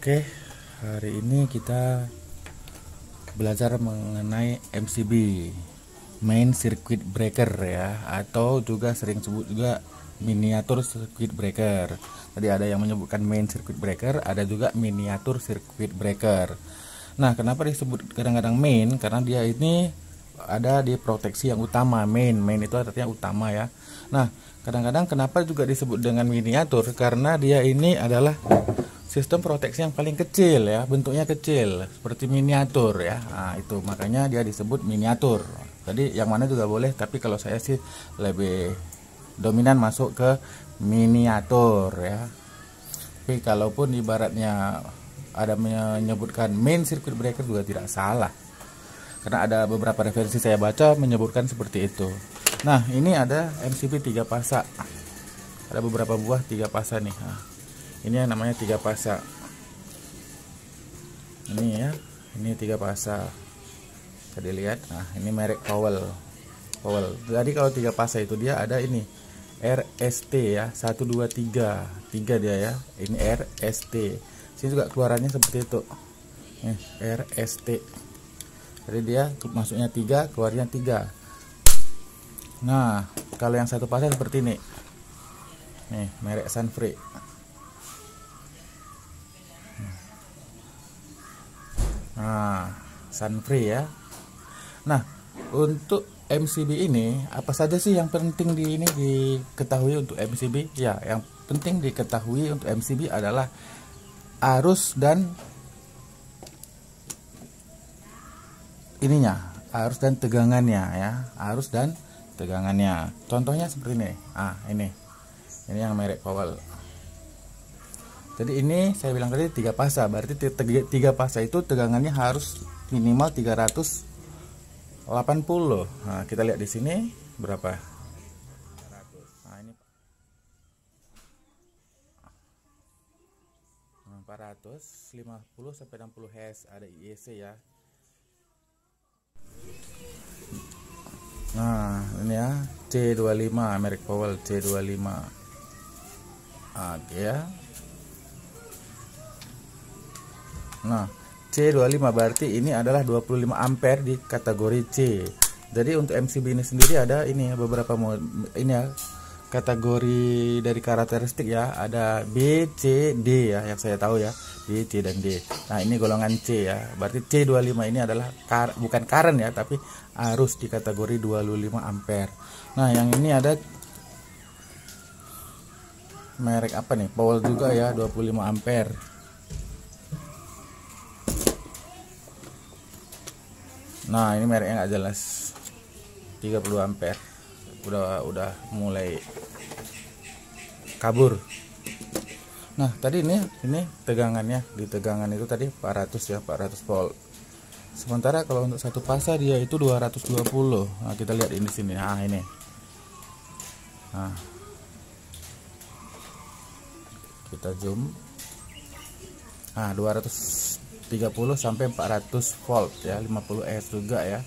Oke, hari ini kita belajar mengenai MCB, Main Circuit Breaker ya, atau juga sering sebut juga miniatur circuit breaker. Tadi ada yang menyebutkan main circuit breaker, ada juga miniatur circuit breaker. Nah, kenapa disebut kadang-kadang main? Karena dia ini ada di proteksi yang utama. Main itu artinya utama ya. Nah, kadang-kadang kenapa juga disebut dengan miniatur? Karena dia ini adalah sistem proteksi yang paling kecil ya, bentuknya kecil seperti miniatur ya. Nah, itu makanya dia disebut miniatur. Jadi yang mana juga boleh, tapi kalau saya sih lebih dominan masuk ke miniatur ya. Tapi kalaupun ibaratnya ada menyebutkan main circuit breaker juga tidak salah, karena ada beberapa referensi saya baca menyebutkan seperti itu. Nah, ini ada MCB 3 pasa, ada beberapa buah 3 pasa nih. Nah, ini yang namanya 3 pasa. Ini ya, ini 3 pasa. Bisa dilihat. Nah, ini merek Powell. Jadi kalau 3 pasa itu dia ada ini RST ya, 1 2 3. 3 dia ya. Ini RST. Sini juga keluarannya seperti itu. RST. Jadi dia masuknya 3, keluarnya 3. Nah, kalau yang 1 pasa seperti ini. Nih, merek Sunfree. Nah, Sunfree ya. Nah, untuk MCB ini apa saja sih yang penting di ini diketahui untuk MCB? Ya, yang penting diketahui untuk MCB adalah arus dan ininya, arus dan tegangannya ya, arus dan tegangannya. Contohnya seperti ini. Ini yang merek Powell. Jadi ini saya bilang tadi 3 pasa, berarti 3 pasa itu tegangannya harus minimal 380. Nah, kita lihat di sini berapa? 400. Nah, ini 450 sampai 60 Hz, ada IEC ya. Nah, ini ya, C25 merek Powell, C25. Oke ya. Nah, C25 berarti ini adalah 25 ampere di kategori C. Jadi untuk MCB ini sendiri ada ini ya, beberapa ini ya, kategori dari karakteristik ya, ada B, C, D ya, yang saya tahu ya, B, C dan D. Nah, ini golongan C ya. Berarti C25 ini adalah bukan current ya, tapi arus di kategori 25 ampere. Nah, yang ini ada merek apa nih? Powell juga ya, 25 ampere. Nah, ini mereknya nggak jelas, 30 ampere. Udah mulai kabur. Nah, tadi ini tegangannya, di tegangan itu tadi 400 ya, 400 volt. Sementara kalau untuk 1 pasa dia itu 220. Nah, kita lihat ini sini. Nah, ini. Nah, kita zoom. Nah, 230 sampai 400 volt ya, 50 Hz juga ya.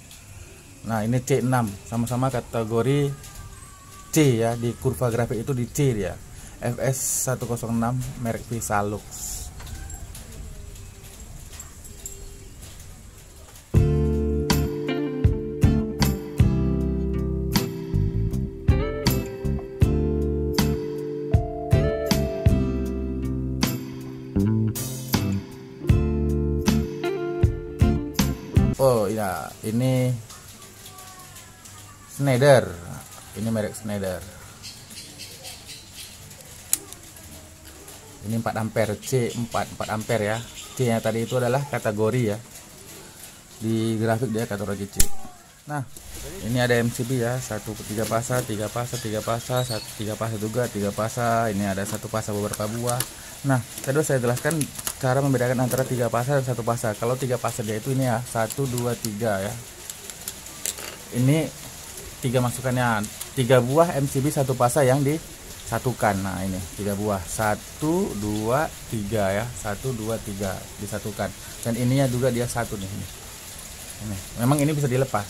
Nah, ini C6, sama-sama kategori C ya, di kurva grafik itu di C ya. FS106 merek Visalux. Oh ya, ini Schneider. Ini merek Schneider. Ini 4 ampere, C4 ampere ya. C nya tadi itu adalah kategori ya. Di grafik dia kategori C. Nah, ini ada MCB ya, 3 pasa, 3 pasa, 3 pasa, 3 pasa juga, 3 pasa. Ini ada 1 pasa beberapa buah. Nah, tadi saya jelaskan cara membedakan antara 3 pasa dan 1 pasa. Kalau 3 pasa dia itu ini ya, 1 2 3 ya. Ini 3 masukannya, 3 buah MCB 1 pasa yang disatukan. Nah, ini 3 buah, 1 2 3 ya, 1 2 3 disatukan. Dan ininya juga dia satu nih ini. Memang ini bisa dilepas.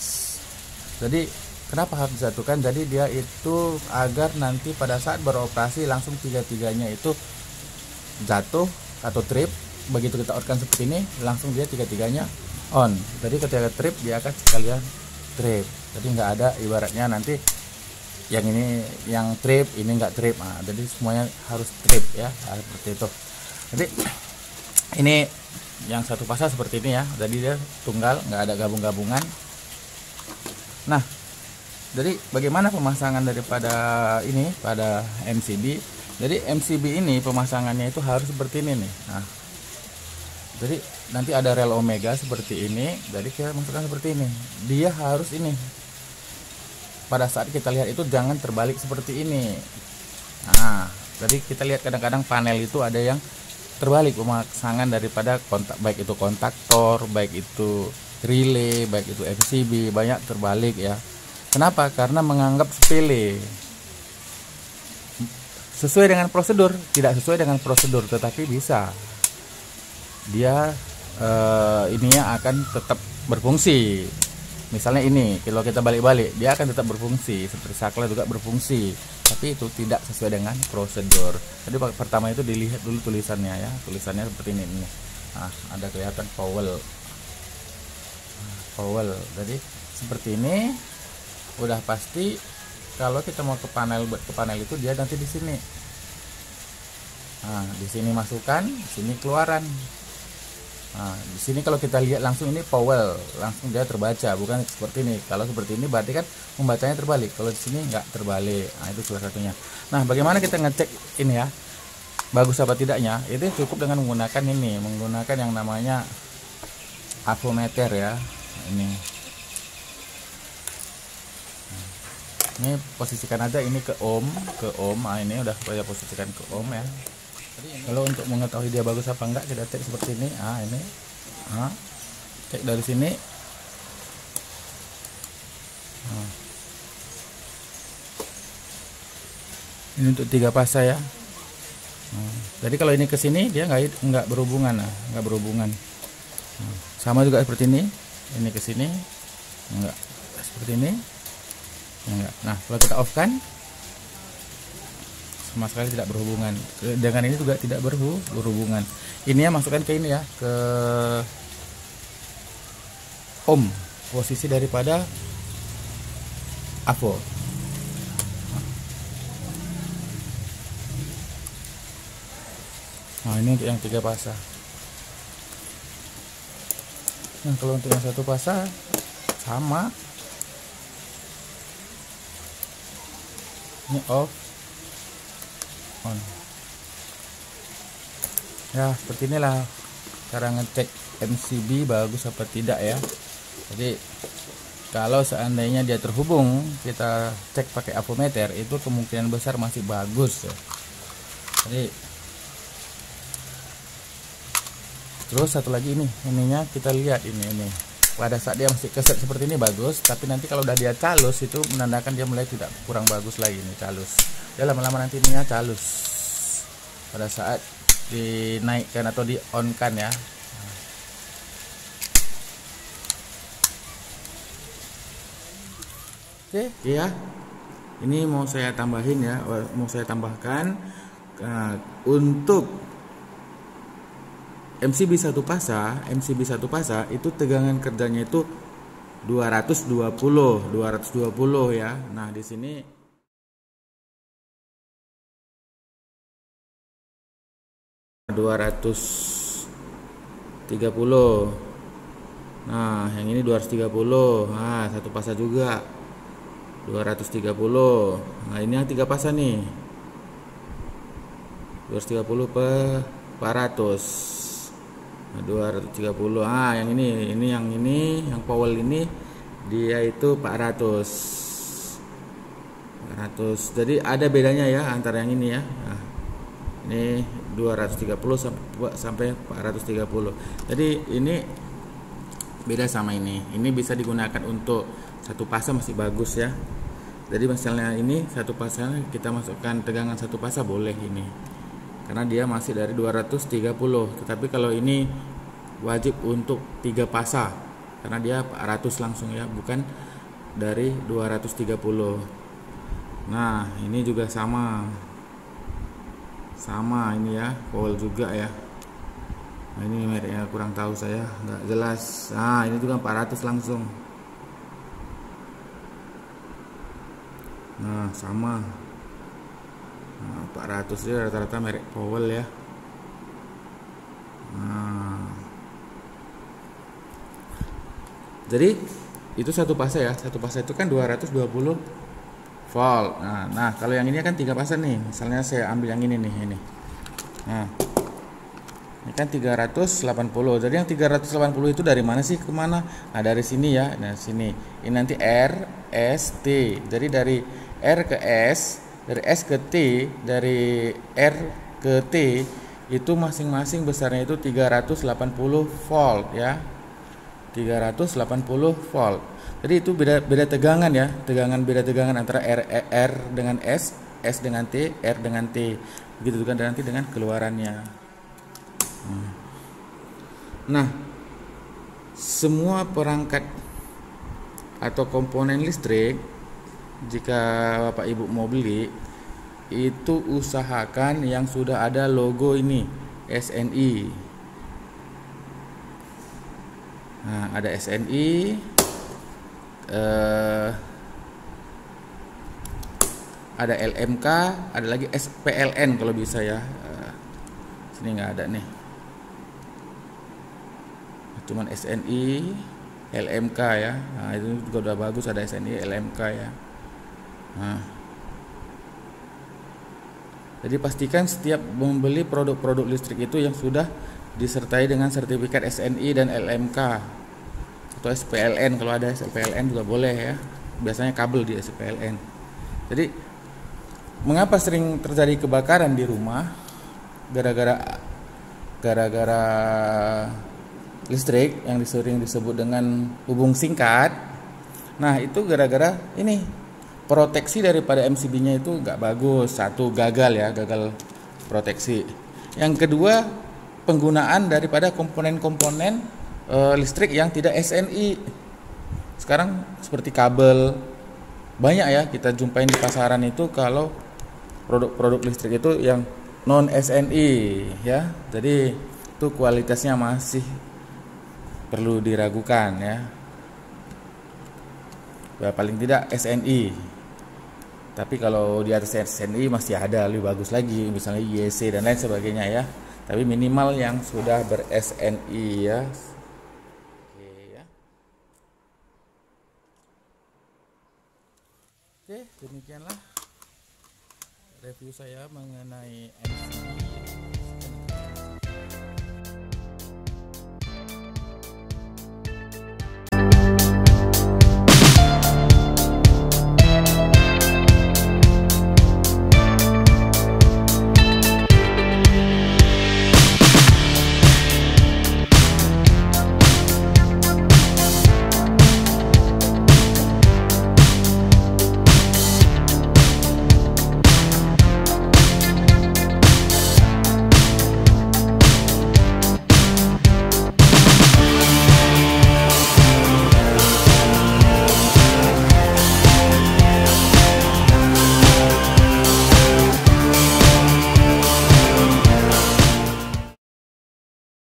Jadi kenapa harus disatukan? Jadi dia itu agar nanti pada saat beroperasi langsung 3-3-nya itu jatuh atau trip begitu kita on kan seperti ini, langsung dia tiga-tiganya on. Jadi ketika trip dia akan sekalian trip. Jadi nggak ada ibaratnya nanti yang ini yang trip, ini nggak trip. Nah, jadi semuanya harus trip ya, seperti itu. Jadi ini yang satu pasang seperti ini ya, jadi dia tunggal, nggak ada gabung-gabungan. Nah, jadi bagaimana pemasangan daripada ini pada MCB? Jadi MCB ini pemasangannya itu harus seperti ini nih. Nah, jadi nanti ada rel omega seperti ini, jadi kita masukkan seperti ini. Dia harus ini. Pada saat kita lihat itu jangan terbalik seperti ini. Nah, jadi kita lihat kadang-kadang panel itu ada yang terbalik pemasangan daripada kontak, baik itu kontaktor, baik itu relay, baik itu MCB, banyak terbalik ya. Kenapa? Karena menganggap sepele. Sesuai dengan prosedur, tidak sesuai dengan prosedur, tetapi bisa. Dia ininya akan tetap berfungsi. Misalnya ini, kalau kita balik-balik, dia akan tetap berfungsi. Seperti saklar juga berfungsi, tapi itu tidak sesuai dengan prosedur. Jadi pertama itu dilihat dulu tulisannya ya, tulisannya seperti ini. Nah, ada kelihatan Powell. Jadi seperti ini, udah pasti. Kalau kita mau ke panel, buat ke panel itu dia nanti di sini. Nah, di sini masukkan, di sini keluaran. Nah, di sini kalau kita lihat langsung ini Powell, langsung dia terbaca, bukan seperti ini. Kalau seperti ini berarti kan membacanya terbalik. Kalau di sini nggak terbalik. Nah, itu salah satunya. Nah, bagaimana kita ngecek ini ya, bagus apa tidaknya? Itu cukup dengan menggunakan ini, menggunakan yang namanya avometer ya. Ini posisikan aja ini ke ohm. Nah, ini udah saya posisikan ke ohm ya. Kalau untuk mengetahui dia bagus apa enggak, kita cek seperti ini. Ini cek dari sini. Ini untuk 3 fase ya. Jadi kalau ini ke sini dia nggak berhubungan, nggak berhubungan. Sama juga seperti ini ke sini enggak, seperti ini enggak. Nah, kalau kita off kan sama sekali tidak berhubungan. Dengan ini juga tidak berhubungan. Ini ya, masukkan ke ini ya, ke ohm, posisi daripada AVO. Nah, ini untuk yang 3 fasa. Nah, kalau untuk yang 1 fasa sama. Ini off, on. Ya, seperti inilah cara ngecek MCB bagus apa tidak ya. Jadi kalau seandainya dia terhubung, kita cek pakai avometer, itu kemungkinan besar masih bagus ya. Jadi terus satu lagi ininya kita lihat ini. Pada saat dia masih keset seperti ini bagus, tapi nanti kalau udah dia calus itu menandakan dia mulai tidak kurang bagus lagi nih, calus. Ya lama-lama nanti ininya calus. Pada saat dinaikkan atau di on kan ya. Oke, iya. Ini mau saya tambahin ya, mau saya tambahkan untuk MCB satu fasa itu tegangan kerjanya itu 220 ya. Nah, di sini 230. Nah, yang ini 230. Nah, satu fasa juga 230. Nah, ini yang 3 fasa nih, 230 per 400. 230. Yang ini yang Powell ini dia itu 400. Jadi ada bedanya ya antara yang ini ya. Nah, ini 230 sampai 430. Jadi ini beda sama ini. Ini bisa digunakan untuk satu fasa masih bagus ya. Jadi misalnya ini satu fasa kita masukkan tegangan satu fasa boleh ini, karena dia masih dari 230. Tetapi kalau ini wajib untuk 3 fasa karena dia 400 langsung ya, bukan dari 230. Nah, ini juga sama ini ya, Powell juga ya. Nah, ini mereknya kurang tahu saya, nggak jelas. Nah, ini juga 400 langsung. Nah, sama. Nah, 400 dia rata-rata merek Powell ya. Nah, jadi itu satu fase ya. Satu fase itu kan 220 volt. Nah, kalau yang ini kan 3 fase nih. Misalnya saya ambil yang ini nih, ini. Nah, ini kan 380. Jadi yang 380 itu dari mana sih kemana? Nah, dari sini ya. Nah, sini. Ini nanti R, S, T. Jadi dari R ke S, dari S ke T, dari R ke T itu masing-masing besarnya itu 380 volt ya. 380 volt. Jadi itu beda tegangan ya. Beda tegangan antara R dengan S dengan T, R dengan T. Begitu juga nanti dengan keluarannya. Nah, semua perangkat atau komponen listrik jika Bapak Ibu mau beli itu usahakan yang sudah ada logo ini SNI. Nah, ada SNI, ada LMK, ada lagi SPLN kalau bisa ya. Sini nggak ada nih. Cuman SNI, LMK ya. Nah, itu juga udah bagus, ada SNI, LMK ya. Nah, jadi pastikan setiap membeli produk-produk listrik itu yang sudah disertai dengan sertifikat SNI dan LMK atau SPLN. Kalau ada SPLN juga boleh ya. Biasanya kabel di SPLN. Jadi mengapa sering terjadi kebakaran di rumah? Gara-gara listrik yang sering disebut dengan hubung singkat. Nah, itu gara-gara ini proteksi daripada MCB-nya itu nggak bagus. Satu, gagal ya, gagal proteksi. Yang kedua, penggunaan daripada komponen-komponen listrik yang tidak SNI. Sekarang seperti kabel, banyak ya kita jumpain di pasaran itu kalau produk-produk listrik itu yang non SNI ya. Jadi itu kualitasnya masih perlu diragukan ya. Ya paling tidak SNI. Tapi kalau di atas SNI masih ada lebih bagus lagi, misalnya YC dan lain sebagainya ya. Tapi minimal yang sudah ber-SNI ya. Oke ya. Oke, demikianlah review saya mengenai MCB